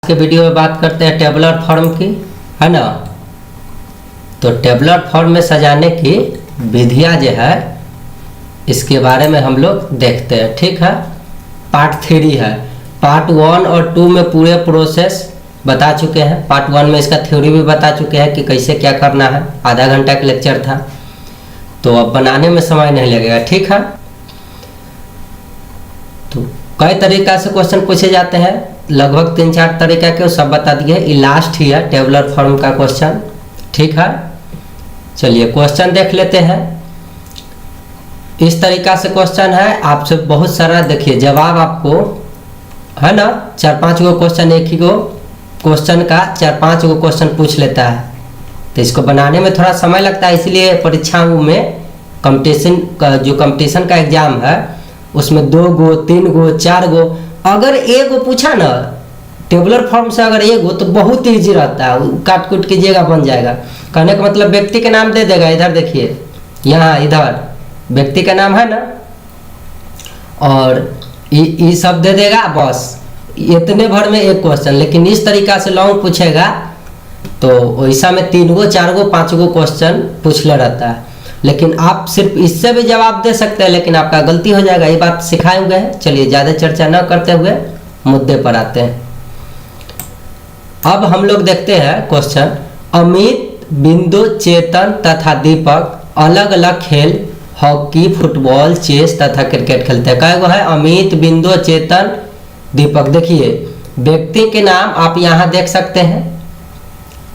के वीडियो में बात करते हैं टेबुलर फॉर्म की, है ना। तो टेबुलर फॉर्म में सजाने की विधियां जो है इसके बारे में हम लोग देखते हैं, ठीक है। पार्ट 3 है, पार्ट 1 और 2 में पूरे प्रोसेस बता चुके हैं। पार्ट 1 में इसका थ्योरी भी बता चुके हैं कि कैसे क्या करना है, आधा घंटा का लेक्चर था। तो अब बनाने में समय नहीं लगेगा, ठीक है। तो कई तरीका से क्वेश्चन पूछे जाते हैं, लगभग 3-4 तरीका के सब बता दिए। ये लास्ट ही है टेबुलर फॉर्म का क्वेश्चन, ठीक है। चलिए क्वेश्चन देख लेते हैं। इस तरीका से क्वेश्चन है, आपसे बहुत सारा देखिए जवाब आपको, है ना। 4-5 गो क्वेश्चन, एक ही गो क्वेश्चन का 4-5 गो क्वेश्चन पूछ लेता है। तो इसको बनाने में थोड़ा समय लगता है, इसलिए परीक्षाओं में कंपटीशन का जो कंपटीशन का एग्जाम है उसमें 2 गो 3 गो 4 गो, अगर एक गो पूछा ना टेबुलर फॉर्म से, अगर एक गो तो बहुत ईजी रहता है, काट कूट कीजिएगा बन जाएगा। कहने का मतलब व्यक्ति के नाम दे देगा, इधर देखिए यहाँ इधर व्यक्ति का नाम है ना, और ये सब दे देगा, बस इतने भर में एक क्वेश्चन। लेकिन इस तरीका से लॉन्ग पूछेगा तो वैसा में 3 गो 4 गो 5 गो क्वेश्चन पूछ ले रहता है। लेकिन आप सिर्फ इससे भी जवाब दे सकते हैं, लेकिन आपका गलती हो जाएगा, ये बात सिखाए हुए हैं। चलिए ज़्यादा चर्चा न करते हुए मुद्दे पर आते हैं। अब हम लोग देखते हैं क्वेश्चन। अमित, बिंदु, चेतन तथा दीपक अलग अलग खेल हॉकी, फुटबॉल, चेस तथा क्रिकेट खेलते हैं। कई गो है? अमित, बिंदु, चेतन, दीपक। देखिए व्यक्ति के नाम आप यहाँ देख सकते हैं,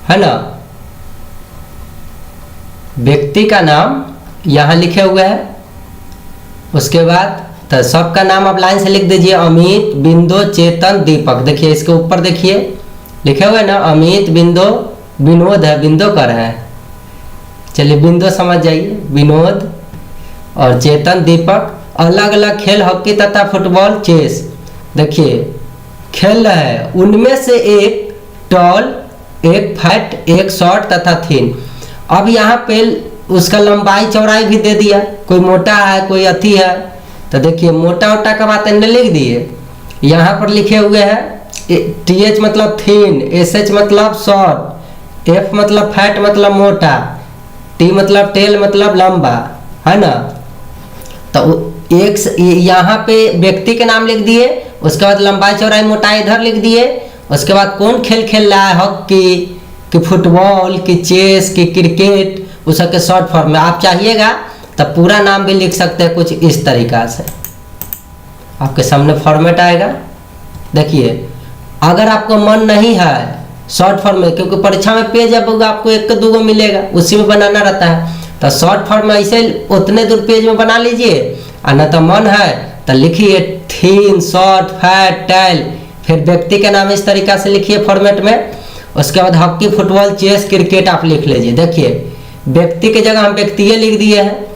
है ना। व्यक्ति का नाम यहाँ लिखे हुए हैं। उसके बाद तो सबका नाम आप लाइन से लिख दीजिए, अमित, बिंदु, चेतन, दीपक। देखिए इसके ऊपर देखिए लिखे हुए ना, अमित, बिंदु, विनोद है, बिंदु कर है। चलिए बिंदु समझ जाइए, विनोद और चेतन, दीपक। अलग अलग खेल हॉकी तथा फुटबॉल, चेस। देखिए खेल है, उनमें से एक टॉल, एक फैट, एक शॉर्ट तथा थिन। अब यहाँ पे उसका लंबाई चौड़ाई भी दे दिया, कोई मोटा है कोई अथी है। तो देखिए मोटा वोटा का बात इन्हें लिख दिए। यहाँ पर लिखे हुए हैं TH मतलब थिन, SH मतलब शॉर्ट, F मतलब फैट मतलब मोटा, T मतलब टेल मतलब लंबा, है ना। तो एक यहाँ पे व्यक्ति के नाम लिख दिए, उसके बाद लंबाई चौड़ाई मोटाई इधर लिख दिए। उसके बाद कौन खेल खेल रहा है, हॉकी कि फुटबॉल कि चेस कि क्रिकेट, उसके शॉर्ट फॉर्म में आप चाहिएगा तब पूरा नाम भी लिख सकते हैं। कुछ इस तरीका से आपके सामने फॉर्मेट आएगा। देखिए अगर आपको मन नहीं है शॉर्ट फॉर्म में, क्योंकि परीक्षा में पेज अब आपको 1-2 मिलेगा, उसी में बनाना रहता है। तो शॉर्ट फॉर्म में ऐसे उतने दूर पेज में बना लीजिए, और न तो मन है तो लिखिए थिन, शॉर्ट, फैट, टेल, फिर व्यक्ति का नाम इस तरीका से लिखिए फॉर्मेट में। उसके बाद हॉकी, फुटबॉल, चेस, क्रिकेट आप लिख लीजिए। देखिए व्यक्ति के जगह हम व्यक्ति लिख दिए हैं।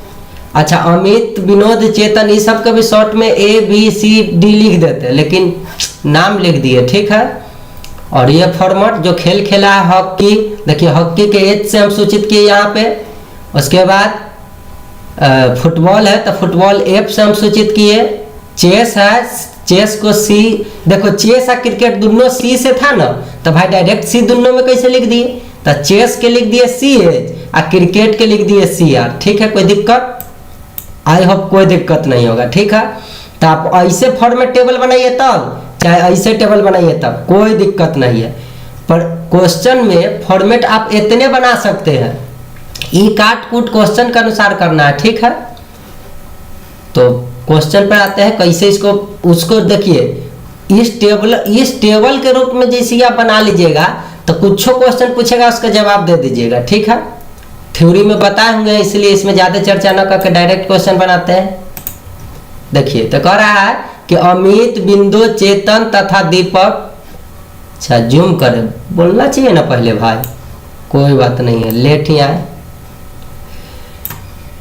अच्छा अमित, विनोद, चेतन, ये सब का भी शॉर्ट में ABCD लिख देते हैं, लेकिन नाम लिख दिए, ठीक है। और ये फॉर्मेट जो खेल खेला है हॉकी, देखिए हॉकी के H से हम सूचित किए यहाँ पे। उसके बाद फुटबॉल है तो फुटबॉल F से हम सूचित किए। चेस है, चेस को C, देखो चेस और क्रिकेट दोनों C से था ना, तो भाई डायरेक्ट C दोनों में कैसे लिख दिए। तो चेस के लिख दिए CH और क्रिकेट के लिख दिए CR, ठीक है। कोई दिक्कत? आई होप कोई दिक्कत नहीं होगा, ठीक है। तो आप ऐसे फॉर्मेट टेबल बनाइए तब, चाहे ऐसे टेबल बनाइए तब, कोई दिक्कत नहीं है। पर क्वेश्चन में फॉर्मेट आप इतने बना सकते हैं, ई काट कूट क्वेश्चन के अनुसार करना है, ठीक है। तो क्वेश्चन पर आते हैं कैसे इसको उसको देखिए। इस टेबल के रूप में जैसे आप बना लीजिएगा तो कुछ क्वेश्चन पूछेगा उसका जवाब दे दीजिएगा, ठीक है। थ्योरी में बताए होंगे, इसलिए इसमें ज्यादा चर्चा न करके डायरेक्ट क्वेश्चन बनाते हैं। देखिए तो कह रहा है कि अमित, बिंदु, चेतन तथा दीपक। अच्छा जूम करें, बोलना चाहिए ना पहले भाई, कोई बात नहीं है, लेट ही आए।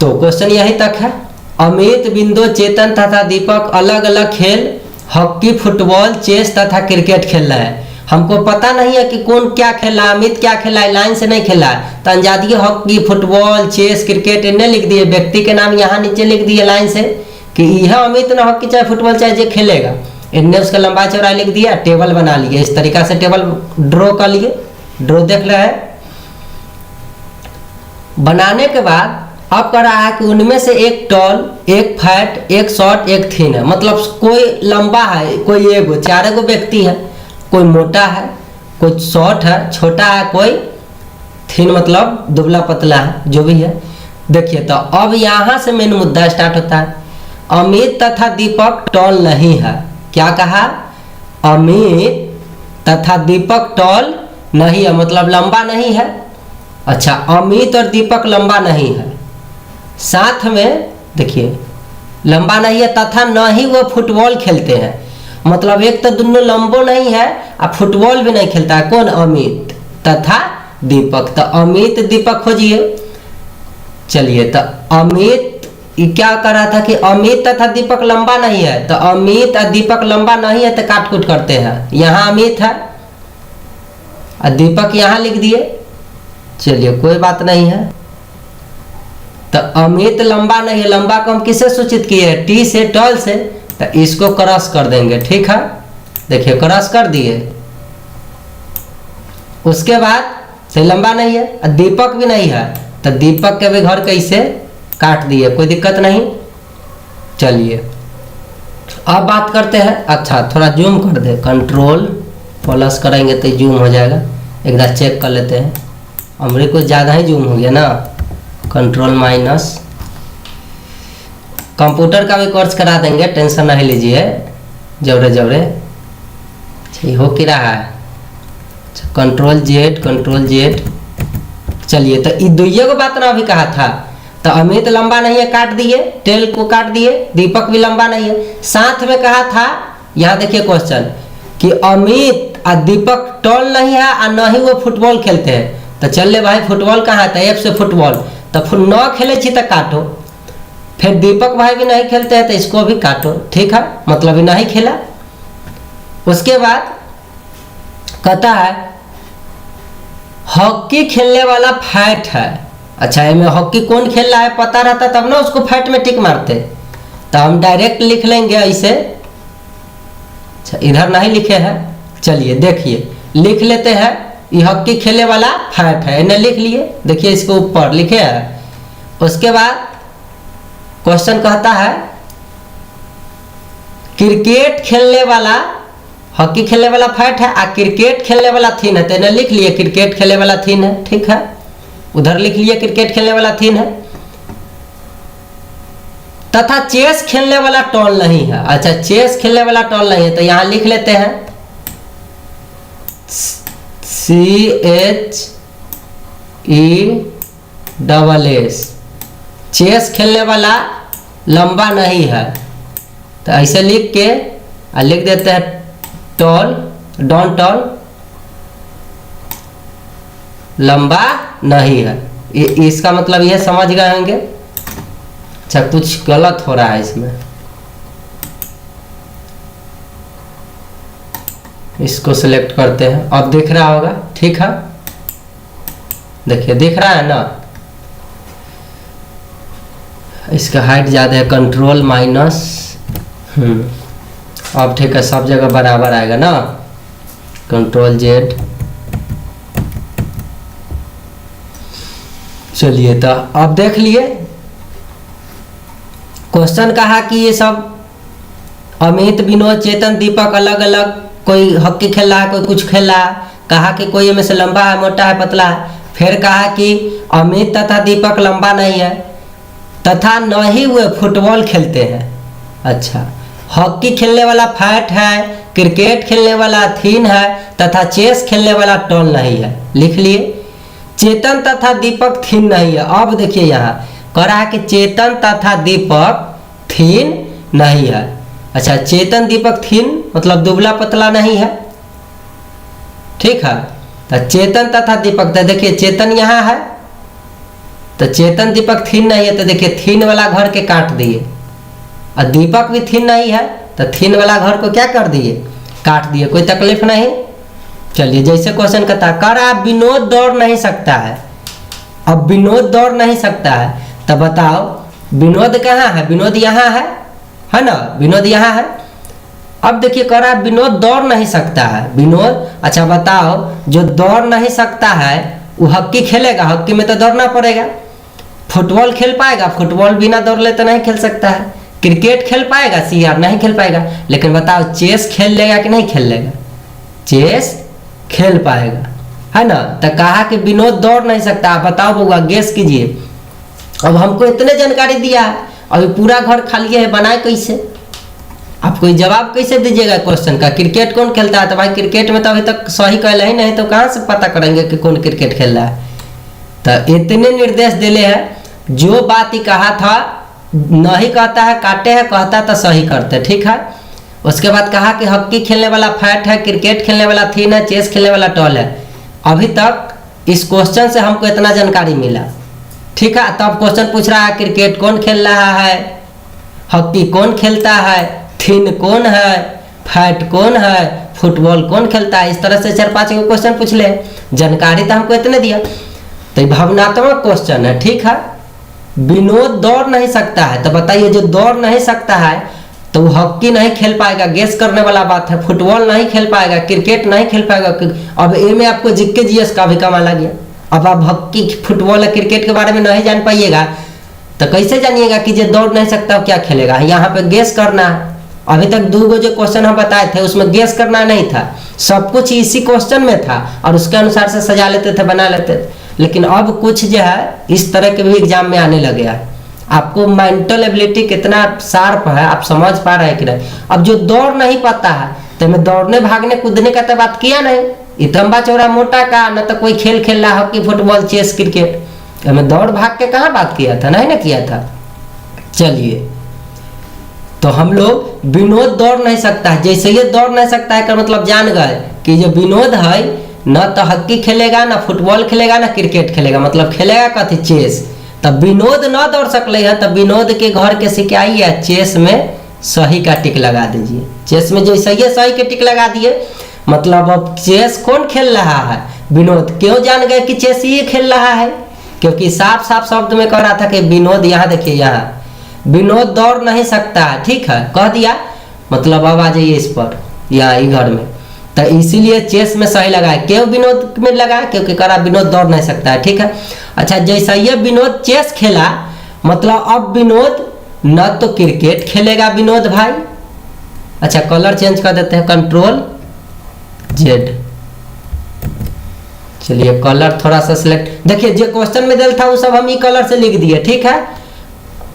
तो क्वेश्चन यहीं तक है। अमित, बिंदु, चेतन तथा दीपक अलग अलग खेल हॉकी, फुटबॉल, चेस तथा क्रिकेट खेल रहा है। हमको पता नहीं है कि कौन क्या खेला, अमित क्या खेला है, लाइन से नहीं खेला है। तो अंजादी हॉकी, फुटबॉल, चेस, क्रिकेट इन्हें लिख दिए। व्यक्ति के नाम यहाँ नीचे लिख दिए लाइन से कि यह अमित ना हॉकी चाहे फुटबॉल चाहे जो खेलेगा, इनने उसका लंबाई चौड़ाई लिख दिया, टेबल बना लिए, इस तरीका से टेबल ड्रॉ कर लिए। ड्रॉ देख रहे हैं। बनाने के बाद अब कह रहा है कि उनमें से एक टॉल, एक फैट, एक शॉर्ट, एक थीन है। मतलब कोई लंबा है, कोई एगो, चार गो व्यक्ति है, कोई मोटा है, कोई शॉर्ट है, छोटा है, कोई थीन मतलब दुबला पतला है, जो भी है। देखिए तो अब यहाँ से मेन मुद्दा स्टार्ट होता है। अमित तथा दीपक टॉल नहीं है। क्या कहा? अमित तथा दीपक टॉल नहीं है, मतलब लंबा नहीं है। अच्छा, अमित और दीपक लंबा नहीं है। साथ में देखिए लंबा नहीं है तथा न ही वो फुटबॉल खेलते हैं। मतलब एक तो दोनों लंबो नहीं है और फुटबॉल भी नहीं खेलता है। कौन? अमित तथा दीपक। तो अमित दीपक खोजिए। चलिए तो अमित क्या कर रहा था कि अमित तथा दीपक लंबा नहीं है, तो अमित और दीपक लंबा नहीं है तो काट कूट करते हैं। यहाँ अमित है और दीपक यहाँ लिख दिए। चलिए कोई बात नहीं है। तो अमित लंबा नहीं है, लंबा को हम किससे सूचित किए? टी से, टॉल से। तो इसको क्रॉस कर देंगे, ठीक है। देखिए क्रॉस कर दिए। उसके बाद से लंबा नहीं है और दीपक भी नहीं है, तो दीपक के भी घर कैसे काट दिए, कोई दिक्कत नहीं। चलिए अब बात करते हैं। अच्छा थोड़ा जूम कर दे, कंट्रोल प्लस करेंगे तो जूम हो जाएगा। एक बार चेक कर लेते हैं। हमारे कुछ ज़्यादा ही जूम हो गया ना, कंट्रोल माइनस। कंप्यूटर का भी कोर्स करा देंगे, टेंशन नहीं लीजिए, जबरे जबरे। हो क्या रहा है? अच्छा कंट्रोल जेड, कंट्रोल जेड। चलिए तो ये दुइये को बात ना अभी कहा था। तो अमित लंबा नहीं है, काट दिए, टेल को काट दिए। दीपक भी लंबा नहीं है। साथ में कहा था, यहाँ देखिए क्वेश्चन, कि अमित और दीपक टॉल नहीं है और न ही वो फुटबॉल खेलते हैं। तो चल ले भाई, फुटबॉल कहाँ था? एफ से फुटबॉल। तो फिर न खेले छी तो काटो। फिर दीपक भाई भी नहीं खेलते हैं तो इसको भी काटो, ठीक है, मतलब नहीं खेला। उसके बाद कहता है हॉकी खेलने वाला फैट है। अच्छा इनमें हॉकी कौन खेल रहा है पता रहता तब ना उसको फैट में टिक मारते। तो हम डायरेक्ट लिख लेंगे ऐसे। अच्छा इधर नहीं लिखे हैं। चलिए देखिए लिख लेते हैं, ये हॉकी खेलने वाला फैट है, इन्हें लिख लिए। देखिए इसको ऊपर लिखे है। उसके बाद क्वेश्चन कहता है क्रिकेट खेलने वाला, हॉकी खेलने वाला फैट है और क्रिकेट खेलने वाला थीन है। तो इन्हें लिख लिए क्रिकेट खेलने वाला थीन है, ठीक है। उधर लिख लिए क्रिकेट खेलने वाला थीन है। तथा चेस खेलने वाला टॉल नहीं है। अच्छा चेस खेलने वाला टॉल नहीं है, तो यहां लिख लेते हैं CHESS। चेस खेलने वाला लंबा नहीं है, तो ऐसे लिख के लिख देते हैं टॉल, डॉन टॉल, लंबा नहीं है। इसका मतलब यह समझ गए होंगे। अच्छा कुछ गलत हो रहा है इसमें, इसको सिलेक्ट करते हैं। अब दिख रहा होगा, ठीक है। देखिए दिख रहा है ना, इसका हाइट ज़्यादा है, कंट्रोल माइनस। अब ठीक है, सब जगह बराबर आएगा ना, कंट्रोल जेड। चलिए तो अब देख लिए क्वेश्चन कहा कि ये सब अमित, विनोद, चेतन, दीपक अलग अलग, कोई हॉकी खेल रहा है, कोई कुछ खेल रहा है। कहा कि कोई में से लंबा है, मोटा है, पतला है। फिर कहा कि अमित तथा दीपक लंबा नहीं है तथा न ही वे फुटबॉल खेलते हैं। अच्छा हॉकी खेलने वाला फैट है, क्रिकेट खेलने वाला थीन है तथा चेस खेलने वाला टॉल नहीं है, लिख लिए। चेतन तथा दीपक थीन नहीं है। अब देखिए यहाँ कह रहा है कि चेतन तथा दीपक थीन नहीं है। अच्छा चेतन दीपक थीन मतलब दुबला पतला नहीं है, ठीक है। तो चेतन तथा दीपक, तो देखिए चेतन यहाँ है तो चेतन दीपक थीन नहीं है, तो देखिए थीन वाला घर के काट दिए। और दीपक भी थीन नहीं है तो थीन वाला घर को क्या कर दिए? काट दिए, कोई तकलीफ नहीं। चलिए जैसे क्वेश्चन कहता है, कह रहा है विनोद दौड़ नहीं सकता है। अब विनोद दौड़ नहीं सकता है तो बताओ विनोद कहाँ है? विनोद यहाँ है ना, विनोद यहाँ है। अब देखिए कह रहा है विनोद दौड़ नहीं सकता है। विनोद, अच्छा बताओ, जो दौड़ नहीं सकता है वो हॉकी खेलेगा? हॉकी में तो दौड़ना पड़ेगा। फुटबॉल खेल पाएगा? फुटबॉल बिना दौड़ले तो नहीं खेल सकता है। क्रिकेट खेल पाएगा? सीआर नहीं खेल पाएगा। लेकिन बताओ चेस खेल लेगा कि नहीं खेल लेगा? चेस खेल पाएगा, है ना। तो कहा कि विनोद दौड़ नहीं सकता। आप बताओ बउआ, गेस कीजिए। अब हमको इतने जानकारी दिया है, अभी पूरा घर खाली है, बनाए कैसे? आप कोई जवाब कैसे दीजिएगा क्वेश्चन का? क्रिकेट कौन खेलता है? तो भाई क्रिकेट में तो अभी तक सही कहला ही नहीं, तो कहाँ से पता करेंगे कि कौन क्रिकेट खेल रहा है? तो इतने निर्देश दिले हैं, जो बात ही कहा था नहीं कहता है काटे है, कहता तो सही करते, ठीक है। उसके बाद कहा कि हॉकी खेलने वाला फैट है, क्रिकेट खेलने वाला थीन है, चेस खेलने वाला टॉल है। अभी तक इस क्वेश्चन से हमको इतना जानकारी मिला, ठीक है। तब क्वेश्चन पूछ रहा है क्रिकेट कौन खेल रहा है, हॉकी कौन खेलता है, थीन कौन है, फैट कौन है, फुटबॉल कौन खेलता है। इस तरह से 4-5 क्वेश्चन पूछ ले, जानकारी तो हमको इतने दिया। तो भावनात्मक क्वेश्चन है, ठीक है। विनोद दौड़ नहीं सकता है, तो बताइए जो दौड़ नहीं सकता है तो वो हॉकी नहीं खेल पाएगा, गेस करने वाला बात है। फुटबॉल नहीं खेल पाएगा, क्रिकेट नहीं खेल पाएगा। अब ए में आपको जीके जीएस का भी कमाल आ गया। अब आप हॉकी, फुटबॉल या क्रिकेट के बारे में नहीं जान पाइएगा तो कैसे जानिएगा कि जो दौड़ नहीं सकता क्या खेलेगा? यहाँ पे गेस करना है। अभी तक 2 जो क्वेश्चन हम बताए थे उसमें गेस करना नहीं था, सब कुछ इसी क्वेश्चन में था और उसके अनुसार से सजा लेते थे, बना लेते थे। लेकिन अब कुछ जो है इस तरह के भी एग्जाम में आने लगे हैं। आपको मेंटल एबिलिटी कितना शार्प है आप समझ पा रहे हैं कि नहीं? अब जो दौड़ नहीं पाता है तो मैं दौड़ने भागने कूदने का तो बात किया नहीं, इतम्बा चौड़ा मोटा का न तो कोई खेल खेल रहा, हॉकी फुटबॉल चेस क्रिकेट, मैं दौड़ भाग के कहाँ बात किया था, नहीं ना किया था। चलिए, तो हम लोग विनोद दौड़ नहीं सकता है, जैसे ये दौड़ नहीं सकता है का मतलब जान गए कि जो विनोद है न तो हॉकी खेलेगा, ना फुटबॉल खेलेगा, ना क्रिकेट खेलेगा, मतलब खेलेगा कथी, चेस। तब विनोद न दौड़ सकले है, तब विनोद के घर के सिकाई है चेस में सही का टिक लगा दीजिए। चेस में जो सही है सही के टिक लगा दिए, मतलब अब चेस कौन खेल रहा है? विनोद। क्यों जान गए कि चेस ही खेल रहा है? क्योंकि साफ साफ शब्द में कह रहा था कि विनोद, यहाँ देखिए, यहाँ विनोद दौड़ नहीं सकता है, ठीक है, कह दिया। मतलब अब आ जाइए इस पर, यहाँ घर में, तो इसीलिए चेस में सही लगा है। क्यों विनोद में लगा? क्योंकि करा विनोद दौड़ नहीं सकता है, ठीक है। अच्छा, जैसा ये विनोद चेस खेला, मतलब अब विनोद न तो क्रिकेट खेलेगा विनोद भाई। अच्छा, कलर चेंज कर देते हैं, Ctrl+Z। चलिए कलर थोड़ा सा सिलेक्ट, देखिए जो क्वेश्चन में दिल था वो सब हम ई कलर से लिख दिए, ठीक है।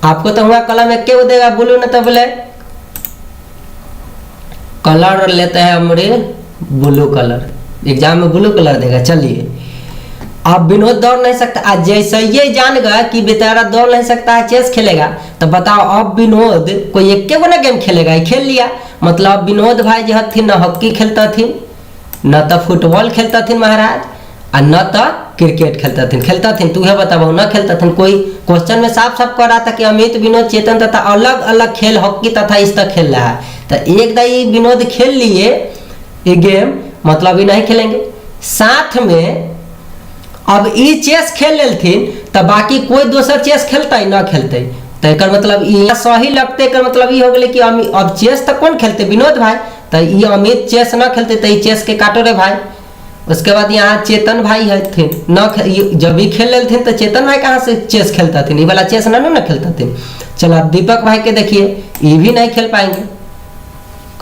आपको तो हुआ कलम एक क्यों देगा, ब्लू न तो ब्लैक। कलर लेते हैं हमारे ब्लू कलर, एग्जाम में ब्लू कलर देगा। चलिए, अब विनोद दौड़ नहीं सकता, आज जैसे ये जान गया कि बेचारा दौड़ नहीं सकता है, चेस खेलेगा, तो बताओ अब विनोद कोई एक ना गेम खेलेगा, खेल लिया। मतलब विनोद भाई जो थी न हॉकी खेलता थी, न तो फुटबॉल खेलता थी महाराज, और न तो क्रिकेट खेलता थी। तू है बताओ, न खेलता थी। कोई क्वेश्चन में साफ साफ कह रहा था कि अमित, विनोद, चेतन तथा अलग अलग खेल हॉकी तथा इस तक खेल रहा है। तो एक दाई विनोद खेल लिए ये गेम, मतलब ये नहीं खेलेंगे साथ में। अब ये चेस खेल लेथिन तो बाकी कोई दूसर चेस खेलता ही ना खेलते, तो एक मतलब ये सही लगते, एक मतलब ये हो गए कि अब चेस तो कौन खेलते, विनोद भाई। तो ये अमित चेस ना खेलते तो ये चेस के काटो रे भाई। उसके बाद यहाँ चेतन भाई है थे न, जब भी खेल रहे थे तो चेतन भाई कहाँ से चेस खेलता थे, ये वाला चेस ना खेलता थे। चलो अब दीपक भाई के देखिए, ये भी नहीं खेल पाएंगे।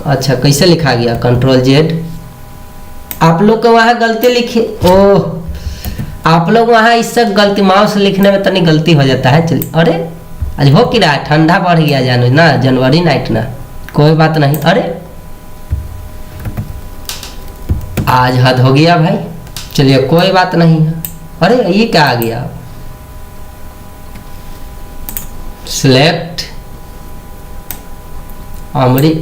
अच्छा, कैसे लिखा गया, Ctrl+Z। आप लोग को वहाँ गलती लिखी, ओह आप लोग वहाँ इससे गलती, माउस लिखने में तनी गलती हो जाता है। चलिए, अरे आज हो कि रहा, ठंडा बढ़ गया जानो ना, जनवरी नाइट ना, कोई बात नहीं। अरे आज हद हो गया भाई, चलिए कोई बात नहीं है। अरे ये क्या आ गया, सिलेक्ट अमरी,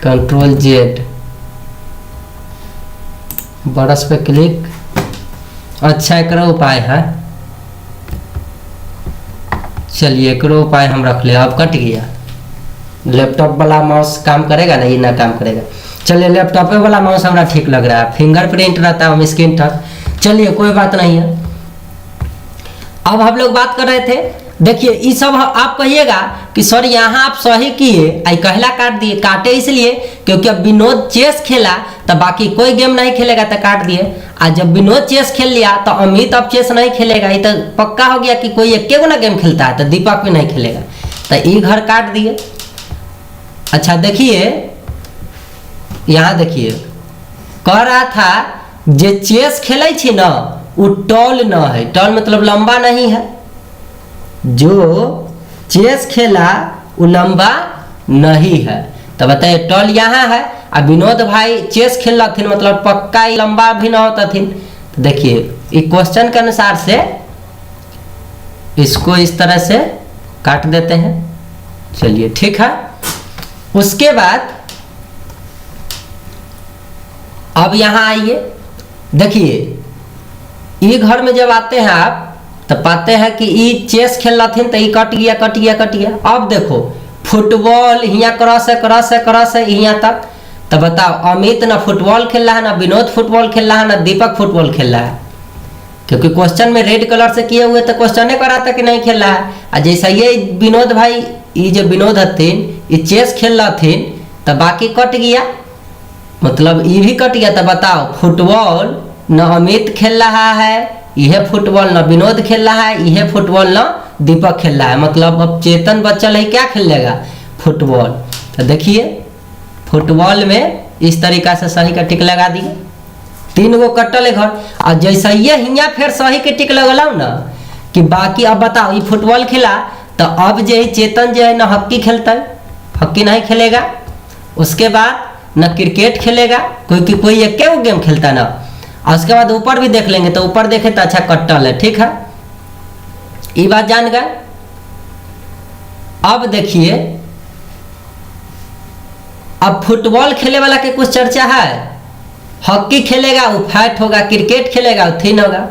Ctrl+Z, बरस पे क्लिक। अच्छा, एक उपाय है, चलिए एक उपाय हम रख ले। अब कट गया, लैपटॉप वाला माउस काम करेगा ना, ये ना काम करेगा। चलिए लैपटॉप वाला माउस हमारा ठीक लग रहा है, फिंगरप्रिंट रहता है, हम स्क्रीन टच। चलिए कोई बात नहीं है। अब हम लोग बात कर रहे थे देखिए ये सब आप कहिएगा कि सर यहाँ आप सही किए, आई कहला काट दिए। काटे इसलिए क्योंकि अब विनोद चेस खेला तो बाकी कोई गेम नहीं खेलेगा तो काट दिए। आज जब विनोद चेस खेल लिया तो अमित अब चेस नहीं खेलेगा, ये तो पक्का हो गया कि कोई एक ना गेम खेलता है, तो दीपक भी नहीं खेलेगा, तो ये घर काट दिए। अच्छा देखिए यहाँ देखिए कह रहा था जे चेस खेले छी ना वो टॉल न है, टॉल मतलब लंबा नहीं है, जो चेस खेला वो लंबा नहीं है। तो बताइए टॉल यहाँ है, अब विनोद भाई चेस खेल रहे थे मतलब पक्का ही लंबा भी ना होता थी। तो देखिए ये क्वेश्चन के अनुसार से इसको इस तरह से काट देते हैं। चलिए ठीक है। उसके बाद अब यहाँ आइए, देखिए ये घर में जब आते हैं आप तो पाते हैं कि ये चेस खेल रहे थे तो ये कट गया कट गया कट गया। अब देखो फुटबॉल यहाँ क्रॉस है क्रॉस है क्रॉस है यहाँ तक, तो बताओ अमित ना फुटबॉल खेल रहा है, ना विनोद फुटबॉल खेल रहा है, ना दीपक फुटबॉल खेल रहा है, क्योंकि क्वेश्चन में रेड कलर से किए हुए तो क्वेश्चन कर रहा था कि नहीं खेल रहा है। और जैसा ये विनोद भाई ये जो विनोद थे ये चेस खेल रहे थे तो बाकी कट गया, मतलब ये भी कट गया। तो बताओ फुटबॉल न अमित खेल रहा है यह फुटबॉल, न विनोद खेल रहा है यह फुटबॉल, न दीपक खेल रहा है, मतलब अब चेतन बच्चा है क्या खेल लेगा फुटबॉल। तो देखिए फुटबॉल में इस तरीका से सही का टिक लगा दिए, 3 गो कटल है घर। और जैसा ये हियाँ फिर सही के टिक लगल ना कि बाकी अब बताओ ये फुटबॉल खेला तो अब जो है चेतन जो है ना हॉकी खेलता है, हॉकी नहीं खेलेगा। उसके बाद न क्रिकेट खेलेगा, कोई एक क्या गेम खेलता ना। और उसके बाद ऊपर भी देख लेंगे तो ऊपर देखे तो अच्छा कट्टल है, ठीक है ये बात जान गए। अब देखिए अब फुटबॉल खेले वाला के कुछ चर्चा है, हॉकी खेलेगा वो फैट होगा, क्रिकेट खेलेगा वो थिन होगा।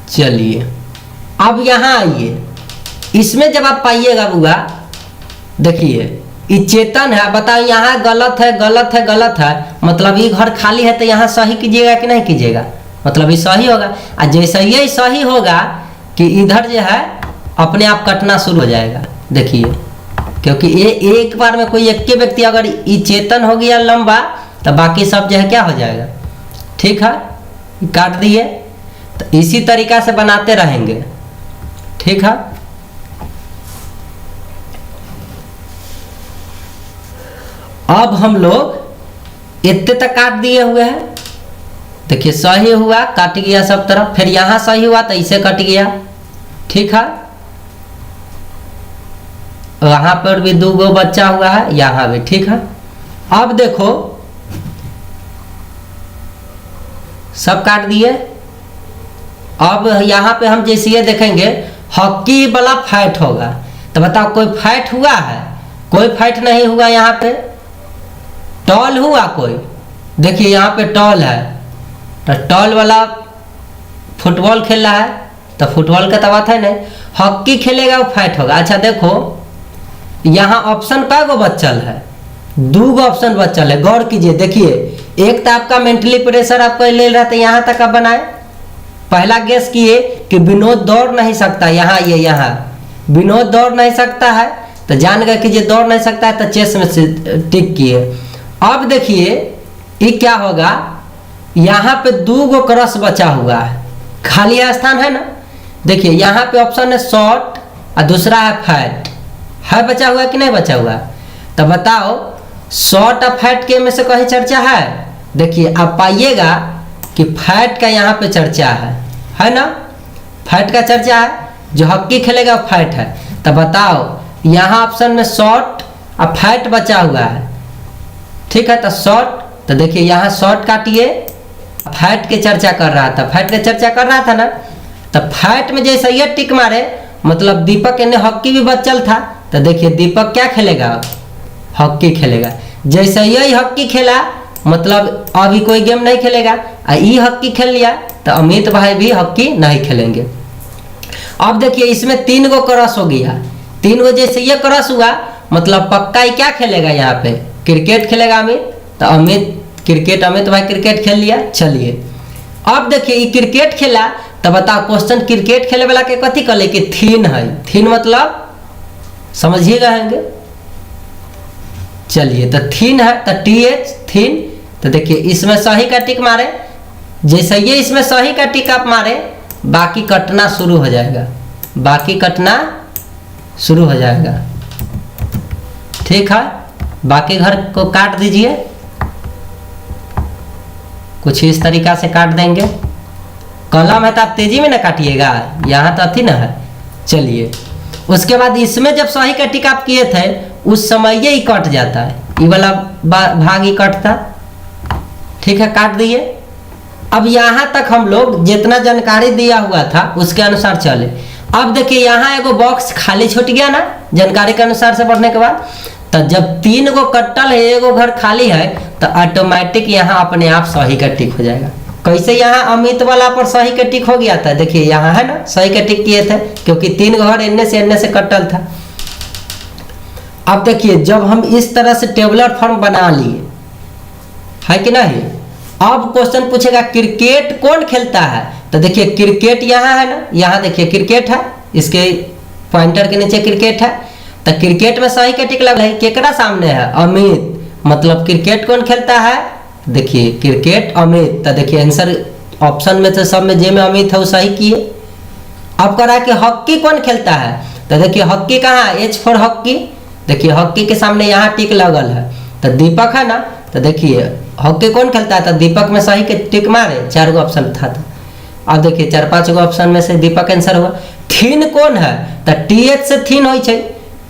चलिए अब यहाँ आइए, इसमें जब आप पाइएगा बुआ देखिए ये चेतन है, बताओ यहाँ गलत है गलत है गलत है, मतलब ये घर खाली है तो यहाँ सही कीजिएगा कि नहीं कीजिएगा, मतलब ये सही होगा। और जैसा ये सही होगा कि इधर जो है अपने आप कटना शुरू हो जाएगा। देखिए क्योंकि ये एक बार में कोई एक के व्यक्ति अगर ये चेतन हो गया लंबा तो बाकी सब जो है क्या हो जाएगा, ठीक है काट दिए। तो इसी तरीका से बनाते रहेंगे, ठीक है। अब हम लोग इतने तक काट दिए हुए हैं, देखिए सही हुआ काट गया सब तरफ, फिर यहां सही हुआ तो इसे कट गया, ठीक है। वहां पर भी 2 गो बच्चा हुआ है, यहां भी, ठीक है। अब देखो सब काट दिए। अब यहाँ पे हम जैसे ये देखेंगे हॉकी वाला फाइट होगा, तो बताओ कोई फाइट हुआ है, कोई फाइट नहीं हुआ। यहाँ पे टॉल हुआ कोई, देखिए यहाँ पे टॉल है, तो टॉल वाला फुटबॉल खेल रहा है तो फुटबॉल का तो बात है नहीं, हॉकी खेलेगा वो फाइट होगा। अच्छा देखो यहाँ ऑप्शन कै गो बचल है, 2 गो ऑप्शन बचल है, गौर कीजिए। देखिए एक तो आपका मेंटली प्रेशर आपको ले रहा था, यहाँ तक आप बनाए। पहला गेस किए कि विनोद दौड़ नहीं सकता, यहाँ ये यहाँ विनोद दौड़ नहीं सकता है तो जान गए कि ये दौड़ नहीं सकता है, तो चेस में से टिक किए। अब देखिए ये क्या होगा, यहाँ पे 2 गो क्रॉस बचा हुआ है, खाली स्थान है ना। देखिए यहाँ पे ऑप्शन है शॉर्ट और दूसरा है फैट, है बचा हुआ कि नहीं बचा हुआ। तो बताओ शॉर्ट और फैट के में से कहीं चर्चा है। देखिए आप पाइएगा कि फैट का यहाँ पे चर्चा है ना, फैट का चर्चा है, जो हॉकी खेलेगा वो फैट है। तो बताओ यहाँ ऑप्शन में शॉर्ट और फैट बचा हुआ है, ठीक है। तो शॉर्ट, तो देखिए यहाँ शॉर्ट काटिए, फैट के चर्चा कर रहा था, फैट के चर्चा कर रहा था ना। तो फैट में जैसा ये टिक मारे मतलब दीपक ने हॉकी भी बचल था, तो देखिए दीपक क्या खेलेगा, हॉकी खेलेगा। जैसे यही हॉकी खेला मतलब अभी कोई गेम नहीं खेलेगा, ये हॉकी खेल लिया तो अमित भाई भी हॉकी नहीं खेलेंगे। अब देखिए इसमें 3 गो क्रॉस हो गया, 3 गो जैसे ये क्रॉस हुआ मतलब पक्का ही क्या खेलेगा, यहाँ पे क्रिकेट खेलेगा अमित, तो अमित क्रिकेट, अमित भाई क्रिकेट खेल लिया। चलिए अब देखिए ये क्रिकेट खेला तो बताओ क्वेश्चन क्रिकेट खेले वाला के कथी कहले कि थीन है। थीन मतलब समझिए रहेंगे। चलिए तो थीन है तो TH थीन। तो देखिए इसमें सही का टिक मारे, जैसे ये इसमें सही का टिक आप मारे बाकी कटना शुरू हो जाएगा, बाकी कटना शुरू हो जाएगा। ठीक है, बाकी घर को काट दीजिए, कुछ इस तरीका से काट देंगे। कलम है तो आप तेजी में ना काटिएगा, यहाँ तो अथी ना है। चलिए उसके बाद इसमें जब सही का टिक आप किए थे उस समय ये ही कट जाता है, ये वाला भाग ही कटता। ठीक है, काट दिए। अब यहाँ तक हम लोग जितना जानकारी दिया हुआ था उसके अनुसार चले। अब देखिए यहाँ एगो बॉक्स खाली छूट गया ना जानकारी के अनुसार से पढ़ने के बाद। तो जब 3 गो कट्टल है, एगो घर खाली है, तो ऑटोमेटिक यहाँ अपने आप सही का टिक हो जाएगा। कैसे यहाँ अमित वाला पर सही का टिक हो गया था, देखिए यहाँ है ना सही का टिक किए थे क्योंकि 3 घर एने से कट्टल था। अब देखिए जब हम इस तरह से टेबुलर फॉर्म बना लिए है कि नहीं, अब क्वेश्चन पूछेगा क्रिकेट कौन खेलता है। तो देखिए क्रिकेट यहाँ है ना, यहाँ देखिए क्रिकेट है, इसके पॉइंटर के नीचे क्रिकेट है। तो क्रिकेट में सही का टिक लगा है, केकरा सामने है अमित, मतलब क्रिकेट कौन खेलता है, देखिए क्रिकेट अमित। तो देखिए आंसर ऑप्शन में से सब में जे में अमित है वो सही किए। अब कह रहा है कि हॉकी कौन खेलता है। तो देखिए हॉकी कहाँ है, H फॉर हॉकी। देखिए हॉकी के सामने यहाँ टिक लगल है, तो दीपक है ना। तो देखिए हॉकी कौन खेलता है, तो दीपक में सही के टिक मारे, 4 गो ऑप्शन था। अब देखिए 4-5 गो ऑप्शन में से दीपक आंसर हुआ। थीन कौन है, तो TH से थीन हो।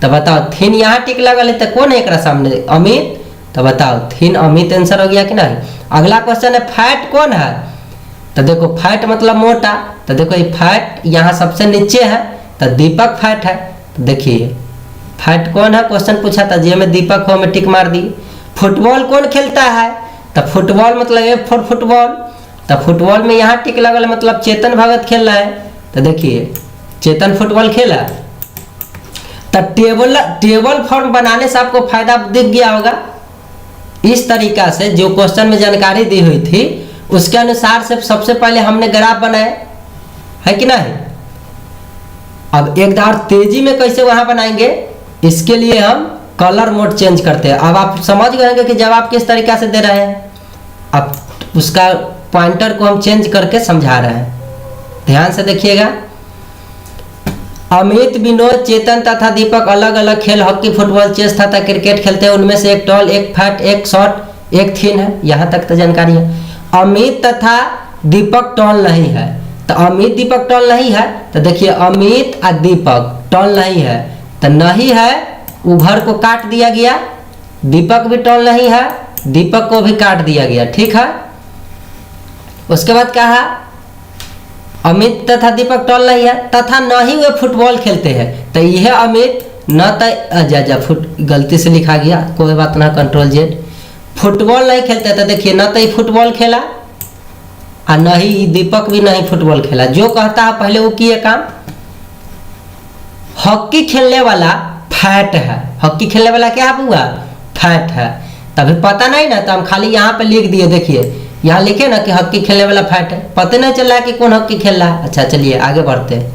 तो बताओ थीन यहाँ टिक लगल है, तो कौन है एक सामने, अमित। तो बताओ थीन अमित आंसर हो गया कि नहीं। अगला क्वेश्चन है फैट कौन है। तो देखो फैट मतलब मोटा। तो देखो ये फैट यहाँ सबसे नीचे है, तो दीपक फैट है। तो देखिए फैट कौन है क्वेश्चन पूछा था, जे में दीपक हो में टिक मार दी। फुटबॉल कौन खेलता है, तो फुटबॉल मतलब F फॉर फुटबॉल। तो फुटबॉल में यहाँ टिक लगल मतलब चेतन भगत खेल रहा है। तो देखिए चेतन फुटबॉल खेला। तो टेबल फॉर्म बनाने से आपको फायदा दिख गया होगा। इस तरीका से जो क्वेश्चन में जानकारी दी हुई थी उसके अनुसार से सबसे पहले हमने ग्राफ बनाया है कि नहीं। अब एक बार तेजी में कैसे वहां बनाएंगे, इसके लिए हम कलर मोड चेंज करते हैं। अब आप समझ गए कि जवाब किस तरीका से दे रहे हैं, अब उसका पॉइंटर को हम चेंज करके समझा रहे हैं। ध्यान से देखिएगा। अमित, विनोद, चेतन तथा दीपक अलग अलग खेल हॉकी, फुटबॉल, चेस तथा क्रिकेट खेलते हैं। उनमें से एक टॉल, एक फैट, एक शॉर्ट, एक थीन है। यहाँ तक तो जानकारी है। अमित तथा दीपक टॉल नहीं है। तो अमित दीपक टॉल नहीं है। तो देखिए अमित और दीपक टॉल नहीं है, तो नहीं है वो घर को काट दिया गया। दीपक भी टॉल नहीं है, दीपक को भी काट दिया गया। ठीक है, उसके बाद कहा अमित तथा दीपक टॉल नहीं है तथा न ही वे फुटबॉल खेलते हैं। तो यह अमित न फुट गलती से लिखा गया, कोई बात ना, Ctrl+Z। फुटबॉल नहीं खेलते, तो देखिए न तो ही फुटबॉल खेला और न ही दीपक भी नहीं फुटबॉल खेला। जो कहता है पहले वो किए काम। हॉकी खेलने वाला फैट है। हॉकी खेलने वाला क्या हुआ, फैट है। तभी पता नहीं ना, तो हम खाली यहाँ पे लिख दिए। देखिए यहाँ लिखे ना कि हॉकी खेलने वाला फैट है, पता नहीं चल रहा है कि कौन हॉकी खेल रहा है। अच्छा चलिए आगे बढ़ते हैं।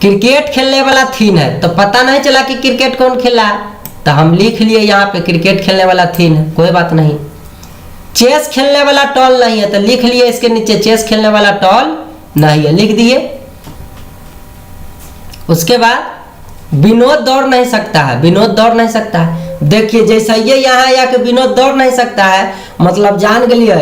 क्रिकेट खेलने वाला थीन है, तो पता नहीं चला कि क्रिकेट कौन खेल रहा है, तो हम लिख लिए यहाँ पे क्रिकेट खेलने वाला थीन है, कोई बात नहीं। चेस खेलने वाला टॉल नहीं है, तो लिख लिए इसके नीचे चेस खेलने वाला टॉल नहीं है, लिख दिए। उसके बाद विनोद दौड़ नहीं सकता है, विनोद दौड़ नहीं सकता है। देखिए जैसा ये यहाँ या कि विनोद दौड़ नहीं सकता है, मतलब जान गलिए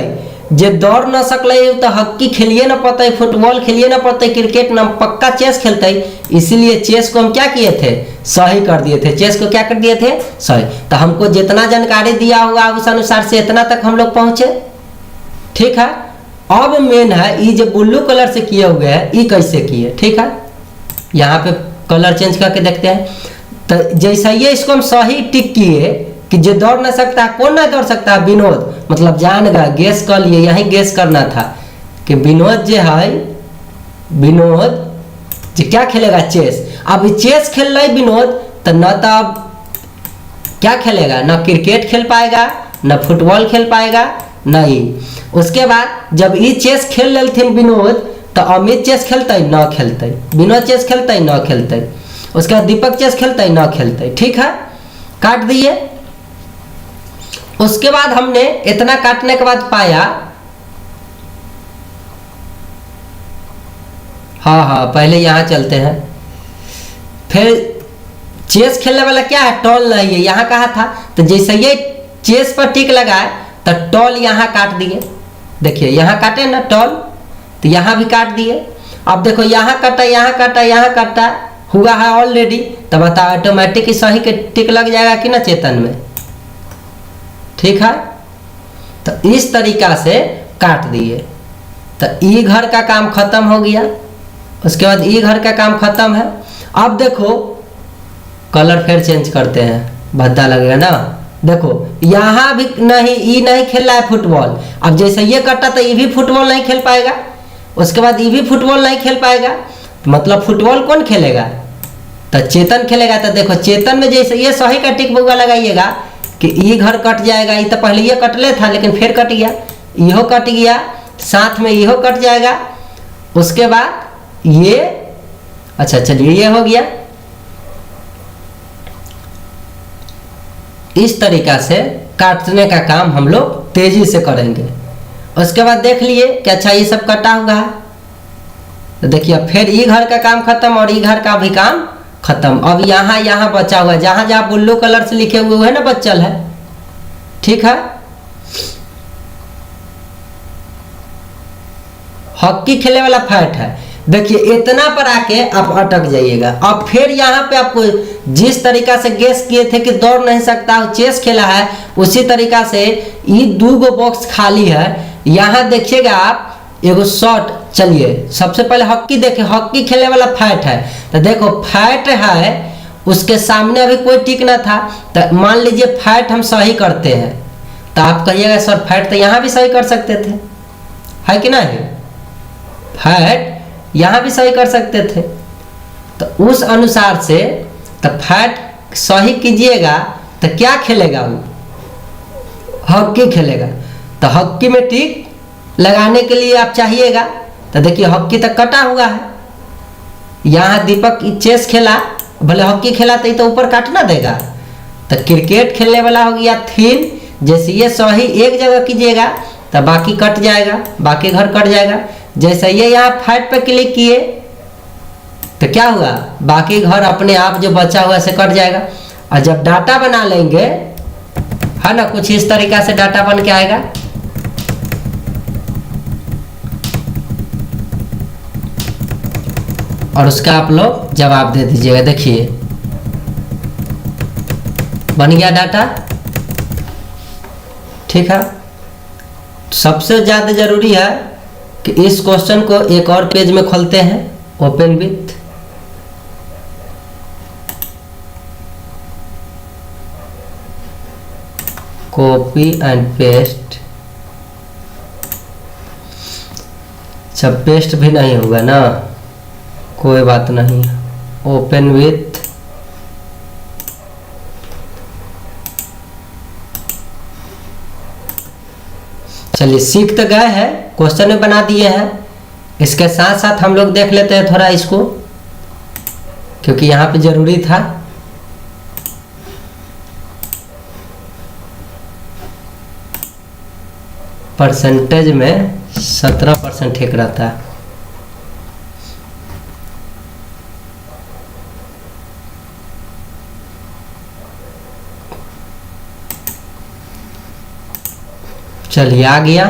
जे दौड़ न सकले तो हॉकी खेलिए न पता, फुटबॉल खेलिए न पता, क्रिकेट न पक्का चेस खेलते। इसीलिए चेस को हम क्या किए थे, सही कर दिए थे। चेस को क्या कर दिए थे, सही। तो हमको जितना जानकारी दिया हुआ उस अनुसार से इतना तक हम लोग पहुंचे। ठीक है, अब मेन है ये जो ब्लू कलर से किए हुए हैं, ये कैसे किए। ठीक है, यहाँ पे कलर चेंज करके देखते हैं। तो जैसा ये इसको हम सही टिक किए कि जो दौड़ ना सकता है, कौन ना दौड़ सकता है, विनोद, मतलब जान गया, गेस कर लिए, यही गेस करना था कि विनोद जो है, विनोद जो क्या खेलेगा, चेस। अब चेस खेल रहा है विनोद, तो न तो अब क्या खेलेगा, न क्रिकेट खेल पाएगा, न फुटबॉल खेल पाएगा, नहीं। उसके बाद जब ई चेस खेल लेथिन विनोद, तो अमित चेस खेलते न खेलते, विनोद चेस खेलते न खेलते, उसके बाद दीपक चेस खेलते न खेलते। ठीक है, काट दिए। उसके बाद हमने इतना काटने के बाद पाया, हाँ पहले यहां चलते हैं। फिर चेस खेलने वाला क्या है, टॉल नहीं है, यहां कहा था। तो जैसे ये चेस पर टिक लगाए तो टॉल यहां काट दिए। देखिए यहां काटे ना टॉल, तो यहां भी काट दिए। अब देखो यहां कटा, यहां कटा, यहां कटा हुआ है ऑलरेडी। तो बताओ ऑटोमेटिक सही के टिक लग जाएगा कि ना चेतन में। ठीक है, तो इस तरीका से काट दिए। तो ई घर का काम खत्म हो गया। उसके बाद ई घर का काम खत्म है। अब देखो कलर फिर चेंज करते हैं, भद्दा लगेगा ना। देखो यहाँ भी नहीं, ई नहीं खेल रहा है फुटबॉल। अब जैसे ये कटा तो ये भी फुटबॉल नहीं खेल पाएगा, उसके बाद ये भी फुटबॉल नहीं खेल पाएगा। तो मतलब फुटबॉल कौन खेलेगा, तो चेतन खेलेगा। तो देखो चेतन में जैसे ये सही का टिक बउआ लगाइएगा कि ई घर कट जाएगा। ये तो पहले ये कटले था लेकिन फिर कट गया, इहो कट गया, साथ में इहो कट जाएगा। उसके बाद ये, अच्छा चलिए ये हो गया। इस तरीका से काटने का काम हम लोग तेजी से करेंगे। उसके बाद देख लिए कि अच्छा ये सब कटा हुआ है। तो देखिए फिर ई घर का काम खत्म और ई घर का भी काम खत्म। अब यहाँ बचा हुआ है, जहां जहां ब्लू कलर से लिखे हुए है ना बच्चल है। ठीक है, हॉकी खेलने वाला फैट है। देखिए इतना पर आके आप अटक जाइएगा। अब फिर यहाँ पे आपको जिस तरीका से गेस किए थे कि दौड़ नहीं सकता चेस खेला है, उसी तरीका से ये 2 बॉक्स खाली है। यहाँ देखिएगा आप एगो शॉट। चलिए सबसे पहले हॉकी देखिए, हॉकी खेलने वाला फैट है। तो देखो फैट है, उसके सामने अभी कोई टिक ना था। तो मान लीजिए फैट हम सही करते हैं, तो आप कहिएगा सर फैट तो यहाँ भी सही कर सकते थे, है कि नहीं। फैट यहाँ भी सही कर सकते थे। तो उस अनुसार से तो फैट सही कीजिएगा तो क्या खेलेगा वो, हॉकी खेलेगा। तो हॉकी में टिक लगाने के लिए आप चाहिएगा। तो देखिए हॉकी तक कटा हुआ है। यहाँ दीपक चेस खेला, भले हॉकी खेला तो ये तो ऊपर काटना देगा। तो क्रिकेट खेलने वाला हो गया थीन। जैसे ये सही एक जगह कीजिएगा तो बाकी कट जाएगा, बाकी घर कट जाएगा। जैसे ये यहाँ फैट पे क्लिक किए तो क्या हुआ, बाकी घर अपने आप जो बचा हुआ से कट जाएगा। और जब डाटा बना लेंगे, है ना, कुछ इस तरीका से डाटा बन के आएगा। और उसका आप लोग जवाब दे दीजिएगा। देखिए बन गया डाटा। ठीक है, सबसे ज्यादा जरूरी है कि इस क्वेश्चन को एक और पेज में खोलते हैं, open with. Copy and paste. अच्छा पेस्ट भी नहीं होगा ना, कोई बात नहीं। ओपन विथ चलिए सीख तो गए हैं, क्वेश्चन में बना दिए हैं। इसके साथ साथ हम लोग देख लेते हैं थोड़ा इसको, क्योंकि यहाँ पे जरूरी था। परसेंटेज में 17% ठीक रहता है। चलिए आ गया।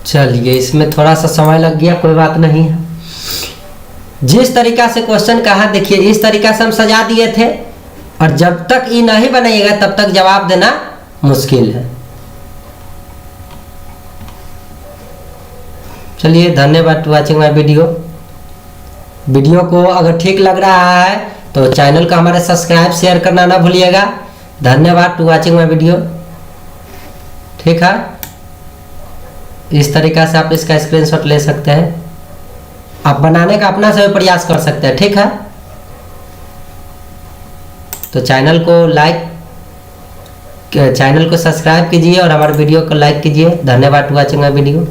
चलिए इसमें थोड़ा सा समय लग गया, कोई बात नहीं है। जिस तरीका से क्वेश्चन कहा देखिए इस तरीका से हम सजा दिए थे। और जब तक ये नहीं बनाइएगा तब तक जवाब देना मुश्किल है। चलिए धन्यवाद to watching my video. Video को अगर ठीक लग रहा है तो चैनल को हमारे सब्सक्राइब शेयर करना ना भूलिएगा। धन्यवाद टू वॉचिंग माई वीडियो। ठीक है, इस तरीका से आप इसका स्क्रीनशॉट ले सकते हैं। आप बनाने का अपना से प्रयास कर सकते हैं। ठीक है, तो चैनल को सब्सक्राइब कीजिए और हमारे वीडियो को लाइक कीजिए। धन्यवाद टू वॉचिंग माई वीडियो।